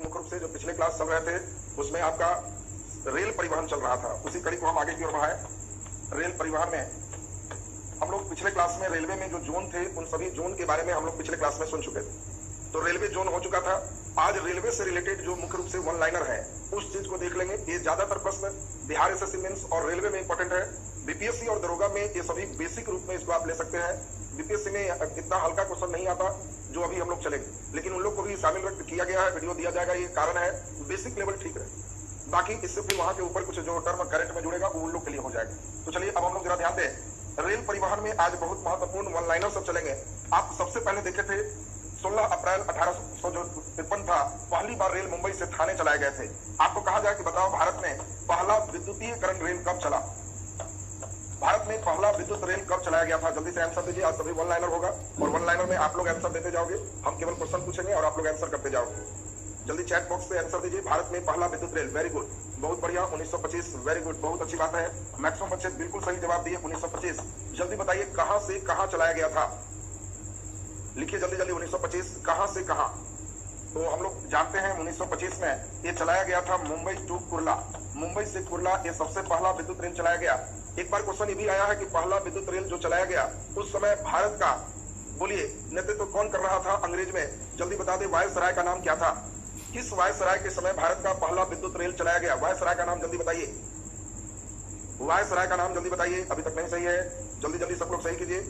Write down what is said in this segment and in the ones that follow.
लोग मुख्य रूप से जो पिछले क्लास चल रहे थे उसमें आपका रेल परिवहन चल रहा था, उसी कड़ी को हम आगे की ओर बढ़ाए। रेल परिवहन में हम लोग पिछले क्लास में रेलवे में जो जोन थे उन सभी जोन के बारे में हम लोग पिछले क्लास में सुन चुके थे। तो रेलवे जोन हो चुका था। आज रेलवे से रिलेटेड जो मुख्य रूप से वन लाइनर है उस चीज को देख लेंगे। ये ज्यादातर प्रश्न बिहार एसएससी मेंस और रेलवे में इंपॉर्टेंट है। बीपीएससी और दरोगा में ये सभी बेसिक रूप में इसको आप ले सकते हैं। बीपीएससी में इतना हल्का क्वेश्चन नहीं आता जो अभी हम लोग चलेंगे, लेकिन उन लोग को भी शामिल किया गया है, वीडियो दिया जाएगा। ये कारण है बेसिक लेवल ठीक है, बाकी इससे फिर वहां के ऊपर कुछ जो टर्म करंट में जुड़ेगा वो उन लोग के लिए हो जाएगा। तो चलिए अब हम लोग जरा ध्यान दें। रेल परिवहन में आज बहुत महत्वपूर्ण वन लाइनर सब चलेंगे। आप सबसे पहले देखे थे 16 अप्रैल 1853 था, पहली बार रेल मुंबई से थाने चलाए गए थे। आपको कहा जाए कि बताओ भारत में पहला विद्युतीकरण रेल कब चला? भारत में पहला विद्युत रेल कब चलाया गया था? जल्दी से आंसर दीजिए। आज सभी वन लाइनर होगा और वन लाइनर में आप लोग आंसर देते जाओगे, हम केवल क्वेश्चन पूछेंगे और आप लोग आंसर करते जाओगे। जल्दी चैट बॉक्स पे आंसर दीजिए। भारत में पहला विद्युत रेल, वेरी गुड, बहुत बढ़िया, 1925, वेरी गुड, बहुत अच्छी बात है। मैक्सिमम बच्चे बिल्कुल सही जवाब दिए, 1925। जल्दी बताइए कहां से कहां चलाया गया था? लिखिए जल्दी जल्दी, 1925 कहां से कहां? तो हम लोग जानते हैं 1925 में ये चलाया गया था मुंबई टू कुर्ला, मुंबई से कुर्ला ये सबसे पहला विद्युत रेल चलाया गया। एक बार क्वेश्चन ये भी आया है कि पहला विद्युत रेल जो चलाया गया उस समय भारत का, बोलिए, नेतृत्व कौन कर रहा था अंग्रेज में? जल्दी बता दे, वायसराय का नाम क्या था? किस वायसराय के समय भारत का पहला विद्युत रेल चलाया गया? वायसराय का नाम जल्दी बताइए, वायसराय का नाम जल्दी बताइए। अभी तक नहीं सही है, जल्दी जल्दी सब लोग सही कीजिए।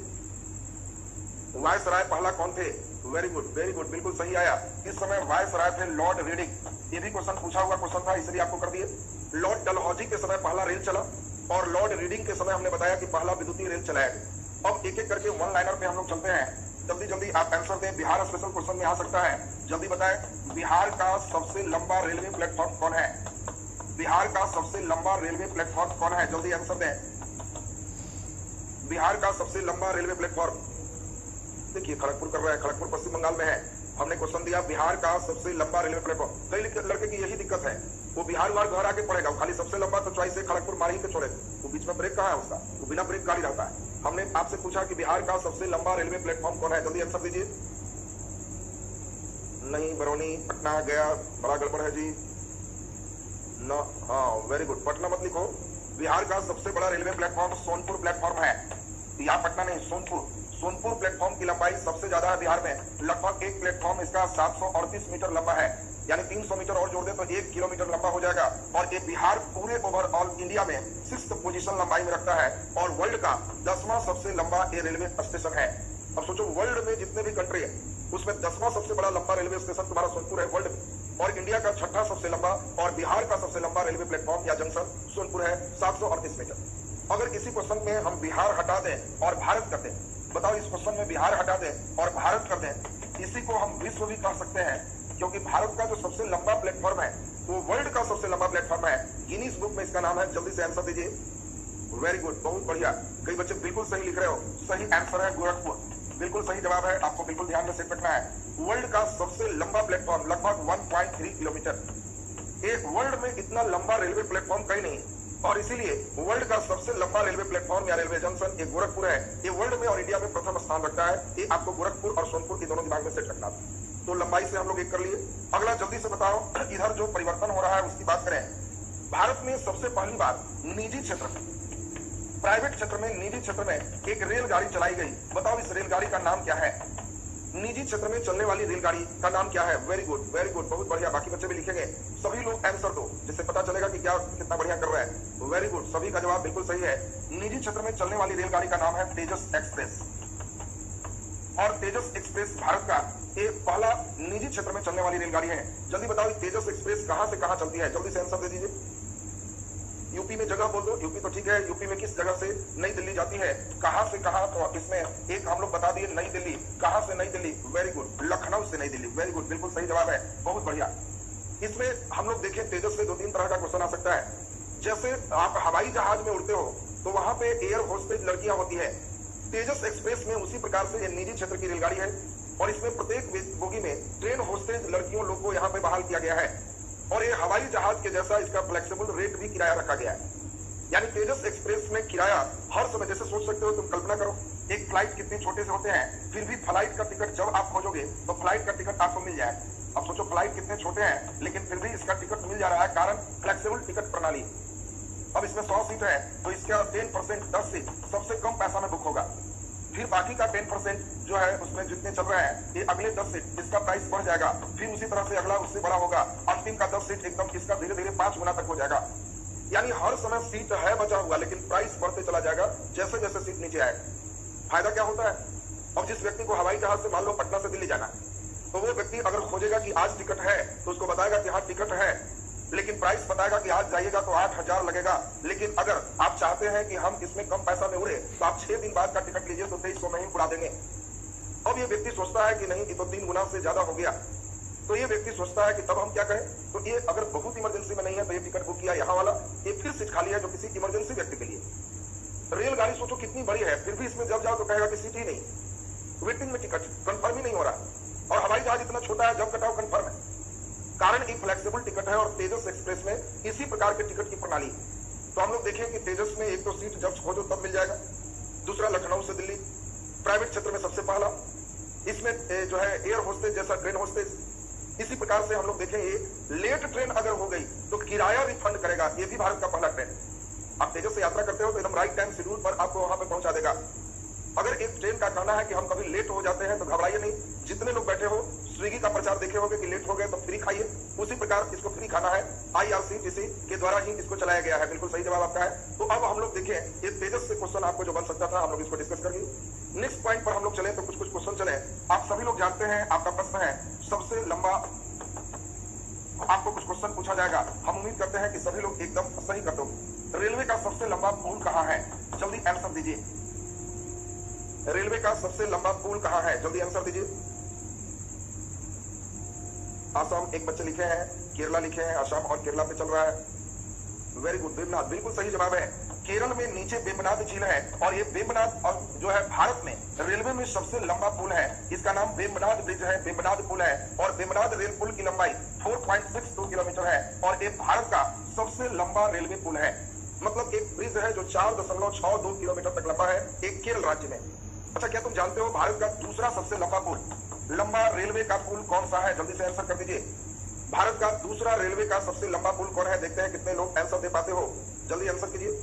वायसराय पहला कौन थे? वेरी गुड, बिल्कुल सही आया। इस समय वायसराय थे लॉर्ड रीडिंग। ये भी क्वेश्चन पूछा हुआ क्वेश्चन था, इसलिए आपको कर दिए। लॉर्ड डलहौजी के समय पहला रेल चला और लॉर्ड रीडिंग के समय हमने बताया कि पहला विद्युतीय रेल चलाया गया। अब एक एक करके वन लाइनर पे हम लोग चलते हैं। जल्दी जल्दी आप आंसर दें। बिहार स्पेशल क्वेश्चन में आ सकता है। जल्दी बताएं, बिहार का सबसे लंबा रेलवे प्लेटफॉर्म कौन है? बिहार का सबसे लंबा रेलवे प्लेटफॉर्म कौन है? जल्दी आंसर दें। बिहार का सबसे लंबा रेलवे प्लेटफॉर्म, देखिए खड़गपुर कर रहा है, खड़गपुर पश्चिम बंगाल में है। हमने क्वेश्चन दिया बिहार का सबसे लंबा रेलवे प्लेटफॉर्म। कई लड़के की यही दिक्कत है, वो बिहार वार घर आके पड़ेगा, खाली सबसे लंबा तो चॉइस है खड़गपुर मार ही के छोड़े, वो बीच में ब्रेक कहाँ है उसका, वो बिना ब्रेक गाड़ी रहता है। हमने आपसे पूछा कि बिहार का सबसे लंबा रेलवे प्लेटफॉर्म कौन है? जल्दी आंसर दीजिए। नहीं, बरौनी, पटना, गया, बड़ा गड़बड़ है जी। न, हाँ वेरी गुड, पटना मत लिखो। बिहार का सबसे बड़ा रेलवे प्लेटफॉर्म सोनपुर प्लेटफॉर्म है। यहाँ पटना नहीं, सोनपुर। सोनपुर प्लेटफॉर्म की लंबाई सबसे ज्यादा है बिहार में। लगभग एक प्लेटफॉर्म इसका 738 मीटर लंबा है, यानी 300 मीटर और जोड़ दे तो 1 किलोमीटर लंबा हो जाएगा। और ये बिहार पूरे ओवरऑल इंडिया में 6th पोजीशन लंबाई में रखता है और वर्ल्ड का 10वां सबसे लंबा ये रेलवे स्टेशन है। अब सोचो, वर्ल्ड में जितने भी कंट्री है उसमें 10वां सबसे बड़ा लंबा रेलवे स्टेशन तुम्हारा सोनपुर है वर्ल्ड में, और इंडिया का 6ठा सबसे लंबा और बिहार का सबसे लंबा रेलवे प्लेटफॉर्म या जंक्शन सोनपुर है, 738 मीटर। अगर इसी क्वेश्चन में हम बिहार हटा दें और भारत कर दें, बताओ इस क्वेश्चन में बिहार हटा दें और भारत कर दें, इसी को हम विश्व भी कह सकते हैं, क्योंकि भारत का जो सबसे लंबा प्लेटफॉर्म है वो वर्ल्ड का सबसे लंबा प्लेटफॉर्म है। गिनीज बुक में इसका नाम है। जल्दी से आंसर दीजिए। वेरी गुड, बहुत बढ़िया, कई बच्चे बिल्कुल सही लिख रहे हो। सही आंसर है गोरखपुर, बिल्कुल सही जवाब है। आपको बिल्कुल ध्यान में सेट रखना है। वर्ल्ड का सबसे लंबा प्लेटफॉर्म लगभग 1.3 किलोमीटर। एक वर्ल्ड में इतना लंबा रेलवे प्लेटफॉर्म कहीं नहीं, और इसीलिए वर्ल्ड का सबसे लंबा रेलवे प्लेटफॉर्म या रेलवे जंक्शन ये गोरखपुर है। ये वर्ल्ड में और इंडिया में प्रथम स्थान रखता है। ये आपको गोरखपुर और सोनपुर के दोनों दिमाग में सेट रखना था। तो लंबाई से हम लोग एक कर लिए। अगला जल्दी से बताओ, इधर जो परिवर्तन हो रहा है उसकी बात करें। भारत में सबसे पहली बार निजी क्षेत्र में, प्राइवेट क्षेत्र में, निजी क्षेत्र में एक रेलगाड़ी चलाई गई। बताओ इस रेलगाड़ी का नाम क्या है? निजी क्षेत्र में चलने वाली रेलगाड़ी का नाम क्या है? वेरी गुड, बहुत बढ़िया। बाकी बच्चे भी लिखेंगे। सभी लोग आंसर दो, जिससे पता चलेगा कि क्या कितना बढ़िया कर रहा है। वेरी गुड, सभी का जवाब बिल्कुल सही है। निजी क्षेत्र में चलने वाली रेलगाड़ी का नाम है तेजस एक्सप्रेस, और तेजस एक्सप्रेस भारत का एक पहला निजी क्षेत्र में चलने वाली रेलगाड़ी है। जल्दी बताओ तेजस एक्सप्रेस कहां से कहां चलती है? जल्दी से आंसर दे दीजिए। यूपी में जगह बोल दो, यूपी तो ठीक है। यूपी में किस जगह से नई दिल्ली जाती है? कहां से कहां? तो इसमें एक हम लोग बता दिए, नई दिल्ली। कहां से नई दिल्ली? वेरी गुड, लखनऊ से नई दिल्ली। वेरी गुड, बिल्कुल सही जवाब है, बहुत बढ़िया। इसमें हम लोग देखें तेजस से 2-3 तरह का क्वेश्चन आ सकता है। जैसे आप हवाई जहाज में उड़ते हो तो वहां पे एयर होस्टेज लड़कियां होती है। तेजस एक्सप्रेस में उसी प्रकार से यह निजी क्षेत्र की रेलगाड़ी है और इसमें प्रत्येक बोगी में ट्रेन होस्टेज लड़कियों लोग को यहाँ पे बहाल किया गया है। और ये हवाई जहाज के जैसा इसका फ्लेक्सिबल रेट भी किराया रखा गया है। यानी तेजस एक्सप्रेस में किराया हर समय, जैसे सोच सकते हो, तुम कल्पना करो एक फ्लाइट कितने छोटे से होते हैं, फिर भी फ्लाइट का टिकट जब आप खोजोगे तो फ्लाइट का टिकट आपको मिल जाए। अब सोचो फ्लाइट कितने छोटे हैं लेकिन फिर भी इसका टिकट मिल जा रहा है, कारण फ्लेक्सिबल टिकट प्रणाली। अब इसमें 100 सीट है तो इसका 10% 10 सीट सबसे कम पैसा में बुक होगा, फिर बाकी का 10% जो है उसमें जितने चल रहे हैं ये अगले 10 सीट इसका प्राइस बढ़ जाएगा, फिर उसी तरह से अगला उससे बड़ा होगा, अंतिम का 10 सीट एकदम इसका धीरे धीरे 5 गुना तक हो जाएगा। यानी हर समय सीट है बचा हुआ लेकिन प्राइस बढ़ते चला जाएगा जैसे जैसे सीट नीचे आए। फायदा क्या होता है? अब जिस व्यक्ति को हवाई जहाज से मान लो पटना से दिल्ली जाना है तो वो व्यक्ति अगर खोजेगा कि आज टिकट है तो उसको बताएगा कि हाँ टिकट है, लेकिन प्राइस बताएगा कि आज जाइएगा तो 8,000 लगेगा, लेकिन अगर आप चाहते हैं कि हम इसमें कम पैसा में उड़े तो आप 6 दिन बाद का टिकट लीजिए तो 2300 में ही उड़ा देंगे। अब ये व्यक्ति सोचता है कि नहीं ये तो 3 गुना से ज्यादा हो गया, तो ये व्यक्ति सोचता है कि तब हम क्या करें, तो ये अगर बहुत इमरजेंसी में नहीं है तो ये टिकट बुक किया यहाँ वाला, ये फिर सीट खाली है जो किसी इमरजेंसी व्यक्ति के लिए। रेलगाड़ी सोचो कितनी बड़ी है फिर भी इसमें जब जाओ तो कहेगा कि सीट ही नहीं, वेटिंग में टिकट कंफर्म ही नहीं हो रहा, और हवाई जहाज इतना छोटा है जब कटाओ कंफर्म है, कारण एक फ्लेक्सिबल टिकट है। और तेजस एक्सप्रेस में इसी प्रकार के टिकट की प्रणाली। तो हम लोग देखें कि तेजस में एक तो सीट जब खोजो तब मिल जाएगा, दूसरा लखनऊ से दिल्ली प्राइवेट क्षेत्र में सबसे पहला, इसमें जो है एयर होस्टेज जैसा ट्रेन होस्टेज। इसी प्रकार से हम लोग देखें ये लेट ट्रेन अगर हो गई तो किराया रिफंड करेगा, ये भी भारत का पहला ट्रेन। आप तेजस से यात्रा करते हो तो एकदम राइट टाइम शेड्यूल पर आपको वहां पे पहुंचा देगा। अगर एक ट्रेन का कहना है कि हम कभी लेट हो जाते हैं तो घबराइए नहीं, जितने लोग बैठे हो स्विगी का प्रचार देखे होंगे कि लेट हो गए तो फ्री खाइए, उसी प्रकार इसको फ्री खाना है, IRCTC के द्वारा ही इसको चलाया गया है। बिल्कुल सही जवाब आपका है। तो अब हम लोग देखें ये तेजस से क्वेश्चन आपको जो बन सकता था हम लोग इसको डिस्कस करेंगे। नेक्स्ट पॉइंट पर हम लोग चले तो कुछ क्वेश्चन चले। आप सभी लोग जानते हैं, आपका प्रश्न है सबसे लंबा, आपको कुछ क्वेश्चन पूछा जाएगा, हम उम्मीद करते हैं कि सभी लोग एकदम सही कर दो। रेलवे का सबसे लंबा पुल कहाँ है? जल्दी आंसर दीजिए। रेलवे का सबसे लंबा पुल कहाँ है? जल्दी आंसर दीजिए। आसाम एक बच्चे लिखे हैं, केरला लिखे हैं, आसाम और केरला पे चल रहा है। वेरी गुड, वेम्बनाड बिल्कुल सही जवाब है। केरल में नीचे वेम्बनाड झील है और ये वेम्बनाड और जो है भारत में रेलवे में सबसे लंबा पुल है, इसका नाम वेम्बनाड ब्रिज है, वेम्बनाड पुल है। और वेम्बनाड रेल पुल की लंबाई 4.62 किलोमीटर है और ये भारत का सबसे लंबा रेलवे पुल है। मतलब एक ब्रिज है जो 4.62 किलोमीटर तक लंबा है, एक केरल राज्य में। अच्छा, क्या तुम जानते हो भारत का दूसरा सबसे लंबा पुल, लंबा रेलवे का पुल कौन सा है? जल्दी से आंसर कर दीजिए। भारत का दूसरा रेलवे का सबसे लंबा पुल कौन है? देखते हैं कितने लोग आंसर दे पाते हो। जल्दी आंसर कीजिए।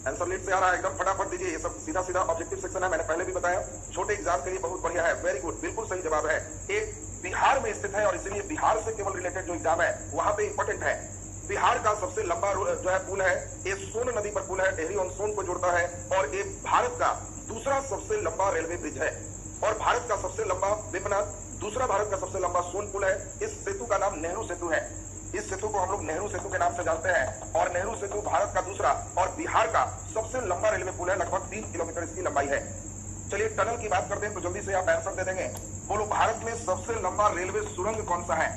आंसर लेट से आ रहा है, एकदम फटाफट दीजिए। ये सब सीधा सीधा ऑब्जेक्टिव सेक्शन है, मैंने पहले भी बताया, छोटे एग्जाम के लिए बहुत बढ़िया है। वेरी गुड, बिल्कुल सही जवाब है। एक बिहार में स्थित है और इसलिए बिहार से केवल रिलेटेड जो एग्जाम है वहां पे इंपॉर्टेंट है। बिहार का सबसे लंबा जो है पुल है, ये सोन नदी पर पुल है, टेहरी और सोन को जोड़ता है और ये भारत का दूसरा सबसे लंबा रेलवे ब्रिज है। और भारत का सबसे लंबा वेम्बनाड, दूसरा भारत का सबसे लंबा सोन पुल है। इस सेतु का नाम नेहरू सेतु है। इस सेतु को हम लोग नेहरू सेतु के नाम से जानते हैं और नेहरू सेतु भारत का दूसरा और बिहार का सबसे लंबा रेलवे पुल है, लगभग 3 किलोमीटर इसकी लंबाई है। चलिए टनल की बात करते हैं तो जल्दी से आप आंसर दे देंगे। बोलो भारत में सबसे लंबा रेलवे सुरंग कौन सा है?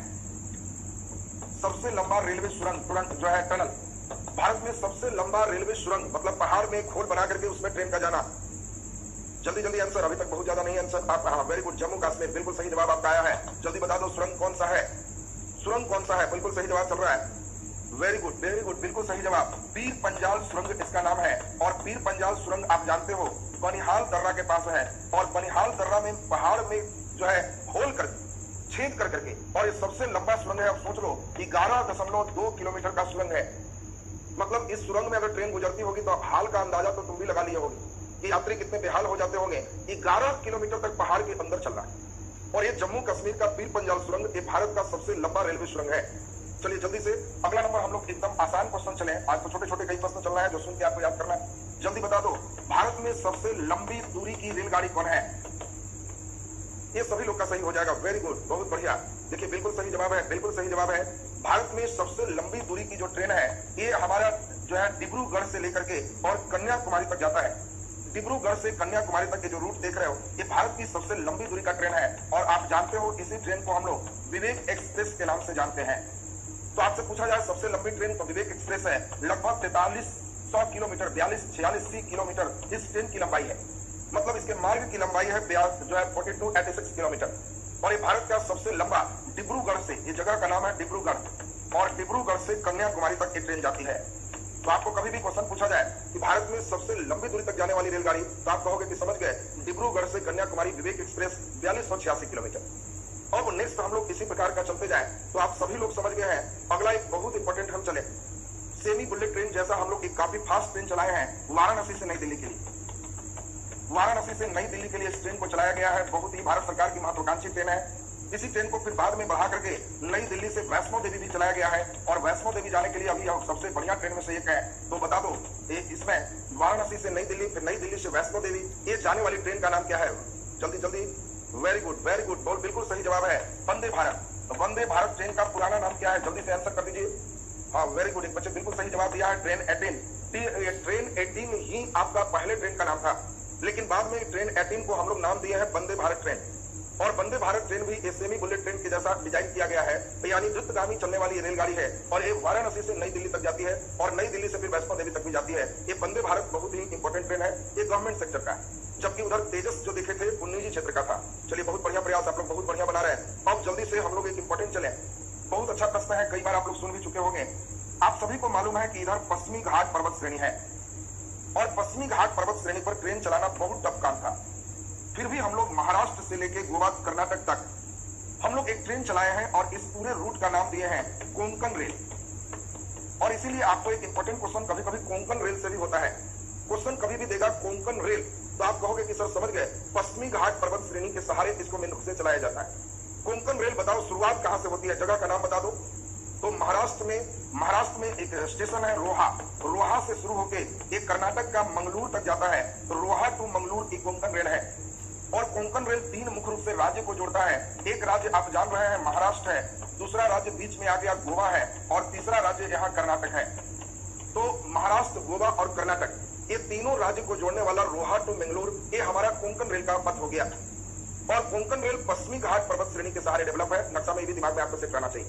सबसे लंबा रेलवे सुरंग जो है टनल, भारत में सबसे लंबा रेलवे सुरंग मतलब पहाड़ में खोल बना करके उसमें ट्रेन का जाना। जल्दी जल्दी आंसर, अभी तक बहुत ज्यादा नहीं आंसर आप। हाँ वेरी गुड, जम्मू कश्मीर, बिल्कुल सही जवाब आपका आया है। जल्दी बता दो सुरंग कौन सा है? सुरंग कौन सा है? बिल्कुल सही जवाब चल रहा है। वेरी गुड, बिल्कुल सही जवाब। पीर पंजाल सुरंग इसका नाम है और पीर पंजाल सुरंग आप जानते हो बनिहाल दर्रा के पास है और बनिहाल दर्रा में पहाड़ में जो है होल कर छेद कर करके, और ये सबसे लंबा सुरंग है। अब सोच लो 11.2 किलोमीटर का सुरंग है। मतलब इस सुरंग में अगर ट्रेन गुजरती होगी तो आप हाल का अंदाजा तो तुम भी लगा लिए होगे कि यात्री कितने बेहाल हो जाते होंगे। 11 किलोमीटर तक पहाड़ के अंदर चल रहा है और ये जम्मू कश्मीर का पीर पंजाल सुरंग ये भारत का सबसे लंबा रेलवे सुरंग है। चलिए जल्दी से अगला नंबर हम लोग एकदम आसान क्वेश्चन चले। आज तो छोटे छोटे कई प्रश्न चल रहे हैं जो सुन के आपको याद करना है। जल्दी बता दो भारत में सबसे लंबी दूरी की रेलगाड़ी कौन है? ये सभी लोग का सही हो जाएगा। वेरी गुड, बहुत बढ़िया। देखिए बिल्कुल सही जवाब है, बिल्कुल सही जवाब है। भारत में सबसे लंबी दूरी की जो ट्रेन है ये हमारा जो है डिब्रूगढ़ से लेकर के और कन्याकुमारी तक जाता है। डिब्रूगढ़ से कन्याकुमारी तक के जो रूट देख रहे हो ये भारत की सबसे लंबी दूरी का ट्रेन है और आप जानते हो इसी ट्रेन को हम लोग विवेक एक्सप्रेस के नाम से जानते हैं। तो आपसे पूछा जाए सबसे लंबी ट्रेन तो विवेक एक्सप्रेस है, लगभग 4300 किलोमीटर 46 किलोमीटर इस ट्रेन की लंबाई है। मतलब इसके मार्ग की लंबाई है जो है 4286 किलोमीटर और ये भारत का सबसे लंबा डिब्रूगढ़ से, ये जगह का नाम है डिब्रूगढ़ और डिब्रूगढ़ से कन्याकुमारी तक की ट्रेन जाती है। तो आपको कभी भी क्वेश्चन पूछा जाए कि भारत में सबसे लंबी दूरी तक जाने वाली रेलगाड़ी तो आप कहोगे कि समझ गए डिब्रूगढ़ से कन्याकुमारी विवेक एक्सप्रेस 4286 किलोमीटर। अब अब नेक्स्ट हम लोग इसी प्रकार का चलते जाएं तो आप सभी लोग समझ गए हैं। अगला एक बहुत इंपॉर्टेंट हम चले, सेमी बुलेट ट्रेन जैसा हम लोग एक काफी फास्ट ट्रेन चलाए हैं वाराणसी से नई दिल्ली के लिए। वाराणसी से नई दिल्ली के लिए इस ट्रेन को चलाया गया है, बहुत ही भारत सरकार की महत्वाकांक्षी ट्रेन है। इसी ट्रेन को फिर बाद में बढ़ा करके नई दिल्ली से वैष्णो देवी भी चलाया गया है, और वैष्णो देवी जाने के लिए अभी सबसे बढ़िया ट्रेन में से एक है। तो बता दो इसमें वाराणसी से नई दिल्ली, फिर नई दिल्ली से वैष्णो देवी, ये जाने वाली ट्रेन का नाम क्या है? जल्दी जल्दी, वेरी गुड वेरी गुड, बोल बिल्कुल सही जवाब है वंदे भारत। वंदे भारत ट्रेन का पुराना नाम क्या है? जल्दी से आंसर कर दीजिए। हाँ वेरी गुड, एक बच्चे बिल्कुल सही जवाब दिया है, ट्रेन 18। ट्रेन 18 ही आपका पहले ट्रेन का नाम था, लेकिन बाद में ट्रेन 18 को हम लोग नाम दिए हैं वंदे भारत ट्रेन। और वंदे भारत ट्रेन भी एक सेमी बुलेट ट्रेन के जैसा डिजाइन किया गया है, यानी द्रुतगामी चलने वाली रेलगाड़ी है, और ये वाराणसी से नई दिल्ली तक जाती है और नई दिल्ली से फिर वैष्णो देवी तक भी जाती है। ये वंदे भारत बहुत ही इंपॉर्टेंट ट्रेन है, ये गवर्नमेंट सेक्टर का है, जबकि उधर तेजस जो देखे थे वो निजी क्षेत्र का था। चलिए बहुत बढ़िया प्रयास, आप लोग बहुत बढ़िया बना रहे हैं। अब जल्दी से हम लोग एक इंपॉर्टेंट चले, बहुत अच्छा प्रश्न है, कई बार आप लोग सुन भी चुके होंगे। आप सभी को मालूम है कि इधर पश्चिमी घाट पर्वत श्रेणी है, और पश्चिमी घाट पर्वत श्रेणी पर ट्रेन चलाना बहुत टफ काम था। फिर भी हम लोग महाराष्ट्र से लेके गोवा कर्नाटक तक हम लोग एक ट्रेन चलाए हैं, और इस पूरे रूट का नाम दिए हैं कोंकण रेल। और इसीलिए आपको एक इंपॉर्टेंट क्वेश्चन कभी कभी कोंकण रेल से भी होता है। क्वेश्चन कभी भी देगा कोंकण रेल, तो आप कहोगे कि सर समझ गए, पश्चिमी घाट पर्वत श्रेणी के सहारे इसको मेन रूप से चलाया जाता है। कोंकण रेल बताओ शुरुआत कहां से होती है, जगह का नाम बता दो। तो महाराष्ट्र में एक स्टेशन है रोहा, रोहा से शुरू होकर एक कर्नाटक का मंगलूर तक जाता है, तो रोहा टू मंगलूर की कोंकण रेल है। और कोंकण रेल 3 मुख्य रूप से राज्य को जोड़ता है। एक राज्य आप जान रहे हैं महाराष्ट्र है, दूसरा राज्य बीच में आ गया गोवा है, और तीसरा राज्य यहाँ कर्नाटक है। तो महाराष्ट्र, गोवा और कर्नाटक, ये तीनों राज्य को जोड़ने वाला रोहा टू मंगलूर, ये हमारा कोंकण रेल का पथ हो गया। और कोंकण रेल पश्चिमी घाट पर्वत श्रेणी के सहारे डेवलप है, नक्शा में भी दिमाग में आपको सेट करना चाहिए।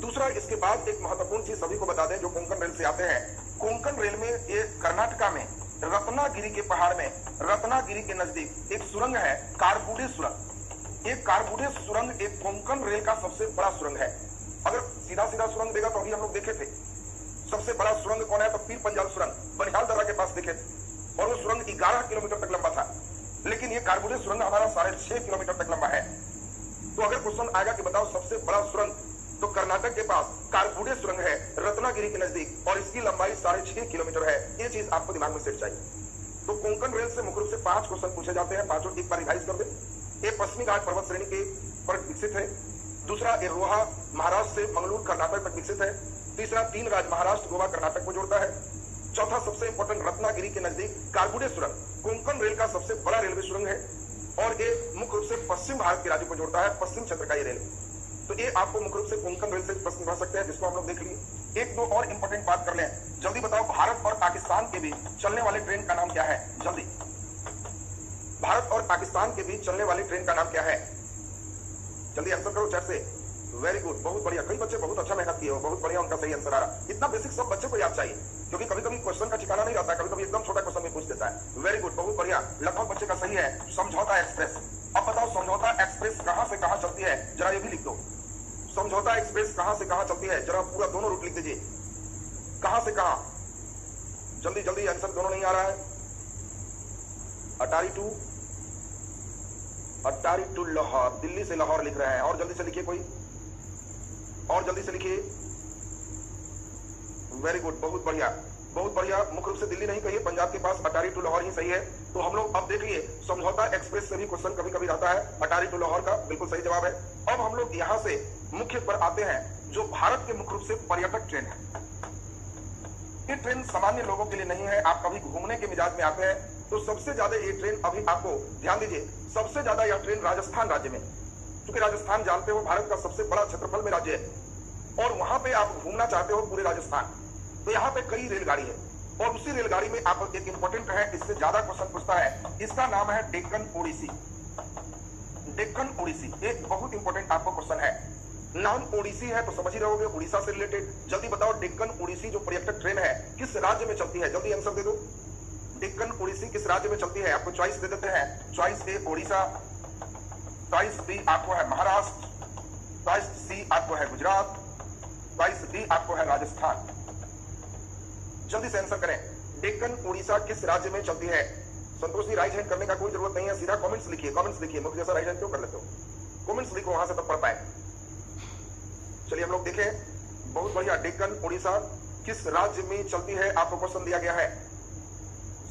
दूसरा, इसके बाद एक महत्वपूर्ण चीज सभी को बता दें जो कोंकण रेल से आते हैं। कोंकण रेल में ये कर्नाटका में रत्नागिरी के पहाड़ में, रत्नागिरी के नजदीक एक सुरंग है, कारबुडे सुरंग। एक कारबुडे सुरंग एक कोंकण रेल का सबसे बड़ा सुरंग है। अगर सीधा सीधा सुरंग देगा तो अभी हम लोग देखे थे सबसे बड़ा सुरंग कौन है, तो पीर पंजाल सुरंग बनिहाल दर्रा के पास देखे थे, और वो सुरंग 11 किलोमीटर तक लंबा था। लेकिन ये कारबुडे सुरंग हमारा 6.5 किलोमीटर तक लंबा है। तो अगर क्वेश्चन आएगा कि बताओ सबसे बड़ा सुरंग, तो कर्नाटक के पास कारबुडे सुरंग है रत्नागिरी के नजदीक, और इसकी लंबाई 6.5 किलोमीटर है। ये चीज आपको दिमाग में सेट चाहिए। तो कोंकण रेल से मुख्य रूप से 5 क्वेश्चन पूछे जाते हैं, पांचों एक बार रिवाइज कर दे। ये पश्चिमी घाट पर्वत श्रेणी के पर विकसित है। दूसरा, ये रोहा महाराष्ट्र से मंगलूर कर्नाटक तक विकसित है। तीसरा, 3 राज्य महाराष्ट्र, गोवा, कर्नाटक को जोड़ता है। चौथा, सबसे इंपॉर्टेंट, रत्नागिरी के नजदीक कारबुडे सुरंग कोंकण रेल का सबसे बड़ा रेलवे सुरंग है, और ये मुख्य रूप से पश्चिम भारत के राज्यों को जोड़ता है, पश्चिम क्षेत्र का ये रेल। तो ये आपको मुख्य रूप से कोंकण रेल से प्रश्न कर सकते हैं, जिसको हम लोग देख लिए। एक दो और इंपॉर्टेंट बात कर लें, जल्दी बताओ, भारत और पाकिस्तान के बीच चलने वाली ट्रेन का नाम क्या है? जल्दी, भारत और पाकिस्तान के बीच चलने वाली ट्रेन का नाम क्या है? जल्दी आंसर करो चैट से। वेरी गुड, बहुत बढ़िया, कई बच्चे बहुत अच्छा मेहनत किए हो, बहुत बढ़िया उनका सही आंसर आ रहा। इतना बेसिक सब बच्चे को याद चाहिए, क्योंकि कभी कभी क्वेश्चन का ठिकाना नहीं रहता, कभी कभी एकदम छोटा क्वेश्चन भी पूछ देता है। वेरी गुड, बहुत बढ़िया, लगभग बच्चे का सही है। समझौता एक्सप्रेस, अब बताओ समझौता एक्सप्रेस कहां से कहां चलती है, जरा ये भी लिख दो। समझौता एक्सप्रेस कहां से कहां चलती है, जरा पूरा दोनों रूट लिख दीजिए, कहां से कहां। जल्दी जल्दी, आंसर दोनों नहीं आ रहा है। अटारी टू लाहौर, दिल्ली से लाहौर लिख रहे हैं, और जल्दी से लिखिए कोई, और जल्दी से लिखिए। वेरी गुड, बहुत बढ़िया बहुत बढ़िया। मुख्य रूप से दिल्ली नहीं कहिए, पंजाब के पास अटारी टू लाहौर ही सही है। तो हम लोग अब देखिए, समझौता एक्सप्रेस से भी क्वेश्चन कभी कभी आता है, अटारी टू लाहौर का बिल्कुल सही जवाब है। अब हम लोग यहां से मुख्य पर आते हैं, जो भारत के मुख्य रूप से पर्यटक ट्रेन है। ये ट्रेन सामान्य लोगों के लिए नहीं है, आप कभी घूमने के मिजाज में आते हैं तो सबसे ज्यादा ये ट्रेन, अभी आपको ध्यान दीजिए, सबसे ज्यादा यह ट्रेन राजस्थान राज्य में, क्योंकि राजस्थान जानते हो भारत का सबसे बड़ा क्षेत्रफल में राज्य है, और वहां पे आप घूमना चाहते हो पूरे राजस्थान, तो यहाँ पे कई रेलगाड़ी है, और उसी रेलगाड़ी में आप एक इंपॉर्टेंट है, इससे ज्यादा क्वेश्चन पूछता है, इसका नाम है डेक्कन ओडिसी। डेक्कन ओडिसी एक बहुत इंपॉर्टेंट आपको क्वेश्चन है। नाम ओडिसी है तो समझ ही रहोगे, उड़ीसा से रिलेटेड। जल्दी बताओ, डेक्कन ओडिसी जो पर्यटक ट्रेन है किस राज्य में चलती है? जल्दी आंसर दे दो। डेक्कन ओडिसी किस राज्य में चलती है? आपको चॉइस दे देते हैं। चॉइस ए उड़ीसा, चॉइस बी आपको है महाराष्ट्र, चॉइस सी आपको है गुजरात, चॉइस डी आपको है राजस्थान। जल्दी से आंसर करें, डेक्कन उड़ीसा किस राज्य में चलती है? संतोष जी, राइट हैंड करने का कोई जरूरत नहीं है, सीधा कमेंट्स लिखिए, कमेंट्स लिखिए, मुझे जैसा राइट हैंड क्यों कर लेते हो? कमेंट्स लिखो, वहां से तब पढ़ पाए। चलिए हम लोग देखें, बहुत बढ़िया। डेक्कन उड़ीसा किस राज्य में चलती है, आपको क्वेश्चन दिया गया है।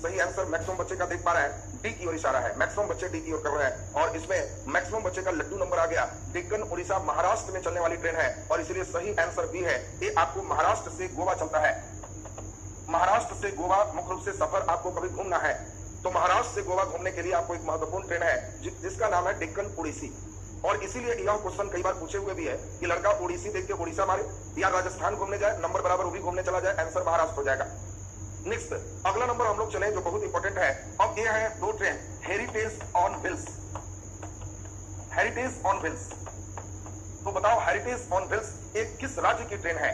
सही आंसर मैक्सिमम बच्चे का देख पा रहा है, डी की ओर इशारा है। मैक्सिमम बच्चे डी की ओर कर रहे हैं और इसमें मैक्सिमम बच्चे का लड्डू नंबर आ गया। डेक्कन उड़ीसा महाराष्ट्र में चलने वाली ट्रेन है और इसलिए सही आंसर बी है। ये आपको महाराष्ट्र से गोवा चलता है। महाराष्ट्र से गोवा मुख्य रूप से सफर आपको कभी घूमना है तो महाराष्ट्र से गोवा घूमने के लिए आपको एक महत्वपूर्ण ट्रेन है जिसका नाम है डेक्कन उड़ीसी। और इसीलिए यह क्वेश्चन कई बार पूछे हुए भी है कि लड़का उड़ीसी देख के उड़ीसा मारे या राजस्थान घूमने जाए, नंबर बराबर वो भी घूमने चला जाए, आंसर महाराष्ट्र हो जाएगा। नेक्स्ट अगला नंबर हम लोग चले जो बहुत इंपॉर्टेंट है। अब ये है दो train, heritage on wheels. Heritage on wheels, तो बताओ हेरिटेज ऑन व्हील्स एक किस राज्य की ट्रेन है?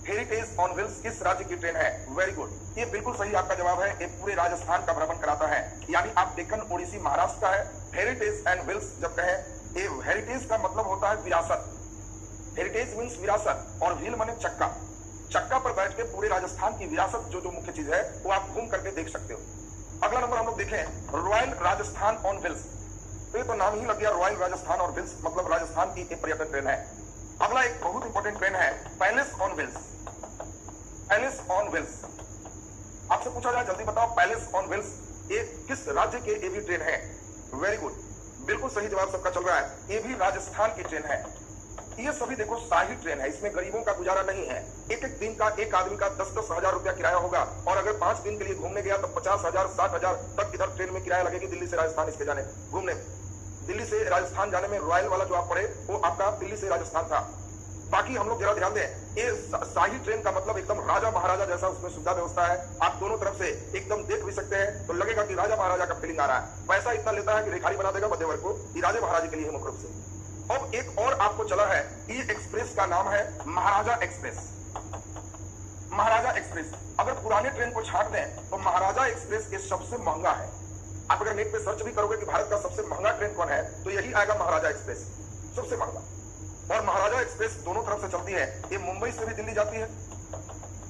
हेरिटेज ऑन व्हील्स किस राज्य की ट्रेन है? वेरी गुड, ये बिल्कुल सही आपका जवाब है। एक पूरे राजस्थान का भ्रमण कराता है, यानी आप डेक्कन उड़ीसी महाराष्ट्र का है। हेरिटेज एंड व्हील्स जब कहें, हेरिटेज का मतलब होता है विरासत। हेरिटेज मीन्स विरासत और व्हील माने चक्का। चक्का पर बैठ के पूरे राजस्थान की विरासत जो मुख्य चीज है वो आप घूम करके देख सकते हो। अगला नंबर हम लोग देखें, रॉयल राजस्थान ऑन व्हील्स। तो ये तो नाम ही लग गया, रॉयल राजस्थान और व्हील्स मतलब राजस्थान की एक पर्यटन ट्रेन है। अगला एक बहुत इंपॉर्टेंट ट्रेन है palace on wheels. Palace on wheels, आपसे पूछा जाए जल्दी बताओ पैलेस ऑन व्हील्स ये किस राज्य के ये भी ट्रेन है? वेरी गुड, बिल्कुल सही जवाब सबका चल रहा है, ये भी राजस्थान की ट्रेन है। ये सभी देखो शाही ट्रेन है, इसमें गरीबों का गुजारा नहीं है। एक एक दिन का एक आदमी का 10-10 हजार रुपया किराया होगा और अगर 5 दिन के लिए घूमने गया तो 50,000 60,000 तक इधर ट्रेन में किराया लगेगी दिल्ली से राजस्थान इसके जाने घूमने। दिल्ली से राजस्थान जाने में रॉयल वाला जो आप पढ़े वो आपका दिल्ली से राजस्थान था। बाकी हम लोग जरा ध्यान दें, ये शाही ट्रेन का मतलब एकदम राजा महाराजा जैसा उसमें सुविधा व्यवस्था है। आप दोनों तरफ से एकदम देख भी सकते हैं तो लगेगा कि राजा महाराजा का फीलिंग आ रहा है। पैसा इतना लेता है कि भिखारी बना देगा मध्य वर्ग को, ये राजा महाराजा के लिए मुख्य रूप से। अब एक और आपको चला है, ये एक्सप्रेस का नाम है महाराजा एक्सप्रेस। महाराजा एक्सप्रेस, अगर पुराने ट्रेन को छाट दें तो महाराजा एक्सप्रेस ये सबसे महंगा है। आप अगर नेट पे सर्च भी करोगे कि भारत का सबसे महंगा ट्रेन कौन है तो यही आएगा महाराजा एक्सप्रेस, सबसे महंगा। और महाराजा एक्सप्रेस दोनों तरफ से चलती है, ये मुंबई से भी दिल्ली जाती है,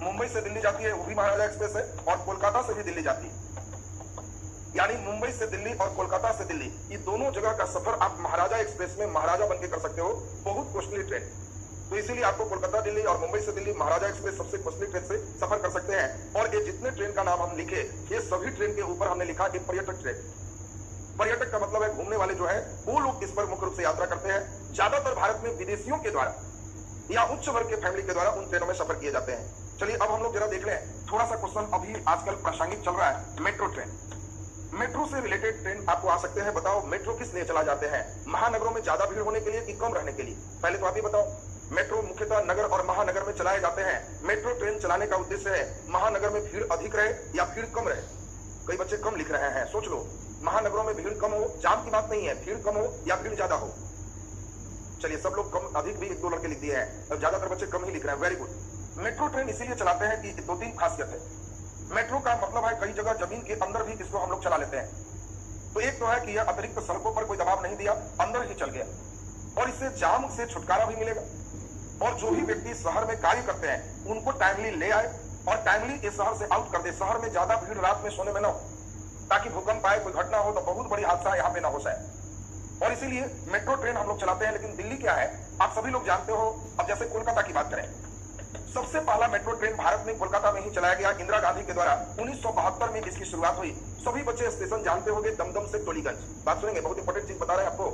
मुंबई से दिल्ली जाती है वो भी महाराजा एक्सप्रेस है, और कोलकाता से भी दिल्ली जाती है। यानी मुंबई से दिल्ली और कोलकाता से दिल्ली ये दोनों जगह का सफर आप महाराजा एक्सप्रेस में महाराजा बनके कर सकते हो। बहुत कॉस्टली ट्रेन, तो इसीलिए आपको कोलकाता दिल्ली और मुंबई से दिल्ली महाराजा एक्सप्रेस सबसे कॉस्टली ट्रेन से सफर कर सकते हैं। और ये जितने ट्रेन का नाम हम लिखे ये सभी ट्रेन के ऊपर हमने लिखा एक पर्यटक ट्रेन। पर्यटक का मतलब है घूमने वाले जो है वो लोग इस पर मुख्य रूप से यात्रा करते हैं। ज्यादातर भारत में विदेशियों के द्वारा या उच्च वर्ग के फैमिली के द्वारा उन ट्रेनों में सफर किए जाते हैं। चलिए अब हम लोग जरा देख लें, थोड़ा सा क्वेश्चन अभी आजकल प्रासंगिक चल रहा है, मेट्रो ट्रेन। मेट्रो से रिलेटेड ट्रेन आपको आ सकते हैं। बताओ मेट्रो किस लिए चला जाते हैं? महानगरों में ज्यादा भीड़ होने के लिए कि कम रहने के लिए? पहले तो आप ही बताओ। मेट्रो मुख्यतः नगर और महानगर में चलाए जाते हैं। मेट्रो ट्रेन चलाने का उद्देश्य है महानगर में भीड़ अधिक रहे या भीड़ कम रहे। कई बच्चे कम लिख रहे हैं, सोच लो, महानगरों में भीड़ कम हो, जाम की बात नहीं है, भीड़ कम हो या भीड़ ज्यादा हो। चलिए सब लोग कम अधिक भी 1-2 लड़के लिख दिए हैं और ज्यादातर बच्चे कम ही लिख रहे हैं, वेरी गुड। मेट्रो ट्रेन इसीलिए चलाते हैं कि 2-3 खासियत है। मेट्रो का मतलब है कई जगह जमीन के अंदर भी इसको हम लोग चला लेते हैं। तो एक तो है कि यह अतिरिक्त सड़कों पर कोई दबाव नहीं दिया, अंदर ही चल गया, और इससे जाम से छुटकारा भी मिलेगा। और जो भी व्यक्ति शहर में कार्य करते हैं उनको टाइमली ले आए और टाइमली इस शहर से आउट कर दे। शहर में ज्यादा भीड़ रात में सोने में न हो, ताकि भूकंप आए, कोई घटना हो तो बहुत बड़ी हादसा यहाँ पे ना हो जाए। और इसीलिए मेट्रो ट्रेन हम लोग चलाते हैं। लेकिन दिल्ली क्या है आप सभी लोग जानते हो। अब जैसे कोलकाता की बात करें, सबसे पहला मेट्रो ट्रेन भारत में कोलकाता में ही चलाया गया इंदिरा गांधी के द्वारा। 1972 में इसकी शुरुआत हुई। सभी बच्चे स्टेशन जानते होंगे, दमदम से टोलीगंज। बात सुनेंगे, बहुत इंपॉर्टेंट चीज बता रहे हैं आपको।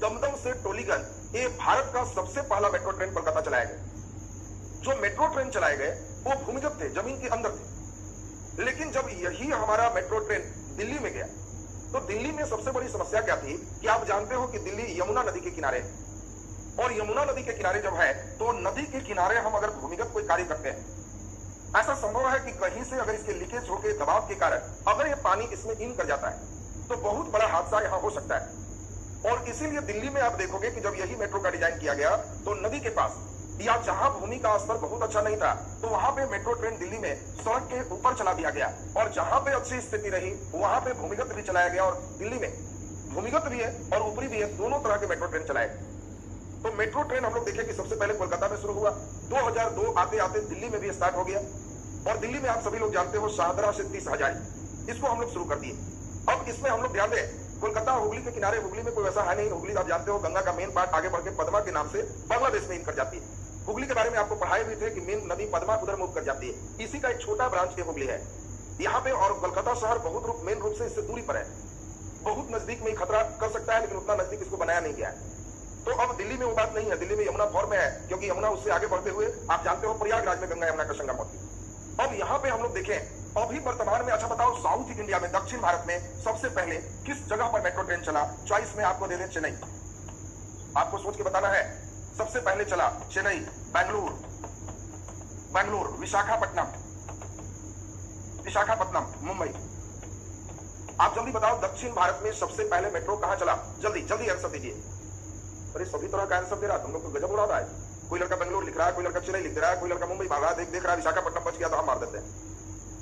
दमदम से टोलीगंज ये भारत का सबसे पहला मेट्रो ट्रेन कोलकाता चलाया गया। जो मेट्रो ट्रेन चलाए गए वो भूमिगत थे, जमीन के अंदर थे। लेकिन जब यही हमारा मेट्रो ट्रेन दिल्ली में गया तो दिल्ली में सबसे बड़ी समस्या क्या थी कि आप जानते हो कि दिल्ली यमुना नदी के किनारे, और यमुना नदी के किनारे जब है तो नदी के किनारे हम अगर भूमिगत कोई कार्य करते हैं, ऐसा संभव है कि कहीं से अगर इसके लीकेज होकर दबाव के कारण अगर ये पानी इसमें इन कर जाता है तो बहुत बड़ा हादसा यहाँ हो सकता है। और इसीलिए दिल्ली में आप देखोगे कि जब यही मेट्रो का डिजाइन किया गया तो नदी के पास या जहां भूमि का स्तर बहुत अच्छा नहीं था तो वहां पे मेट्रो ट्रेन दिल्ली में सड़क के ऊपर चला दिया गया, और जहां पे अच्छी स्थिति रही वहां पे भूमिगत भी चलाया गया। और दिल्ली में भूमिगत भी है और ऊपरी भी है, दोनों तरह के मेट्रो ट्रेन चलाए। तो मेट्रो ट्रेन हम लोग देखें कि सबसे पहले कोलकाता में शुरू हुआ, 2002 आते आते दिल्ली में भी स्टार्ट हो गया। और दिल्ली में आप सभी लोग जानते हो शाहदरा से 30 हजारी, इसको हम लोग शुरू कर दिए। अब इसमें हम लोग ध्यान दें, कोलकाता हुगली के किनारे, हुगली में कोई वैसा है नहीं। हुगली आप जानते हो गंगा का मेन पार्ट आगे बढ़ के पद्मा के नाम से बांग्लादेश में कर जाती है। हुगली के बारे में आपको पढ़ाए भी थे कि मेन नदी पद्मा उधर मूव कर जाती है। इसी का एक छोटा ब्रांच ये हुगली है यहाँ पे। और कोलकाता शहर बहुत मेन रूप से इससे दूरी पर है, बहुत नजदीक में खतरा कर सकता है, लेकिन उतना नजदीक इसको बनाया नहीं गया है। तो अब दिल्ली में वो बात नहीं है, दिल्ली में यमुना फॉर्म में है, क्योंकि यमुना उससे आगे बढ़ते हुए आप जानते हो प्रयागराज में गंगा यमुना का संगम होती है। अब यहाँ पे हम लोग देखें अभी वर्तमान में, अच्छा बताओ साउथ इंडिया में, दक्षिण भारत में सबसे पहले किस जगह पर मेट्रो ट्रेन चला? चॉइस में आपको दे दें चेन्नई, आपको सोच के बताना है। सबसे पहले चला चेन्नई, बैंगलोर, विशाखापट्टनम, मुंबई। आप जल्दी बताओ दक्षिण भारत में सबसे पहले मेट्रो कहां चला? जल्दी जल्दी आंसर दीजिए। अरे सभी तरह का आंसर दे रहा, तुम लोग तो गजब उड़ा रहा है। कोई लड़का बेंगलोर लिख रहा है, कोई लड़का चेन्नई लिख रहा है, कोई लड़का मुंबई भाग रहा है, देख रहा है विशाखापट्टनम बच गया तो हम मार देते हैं।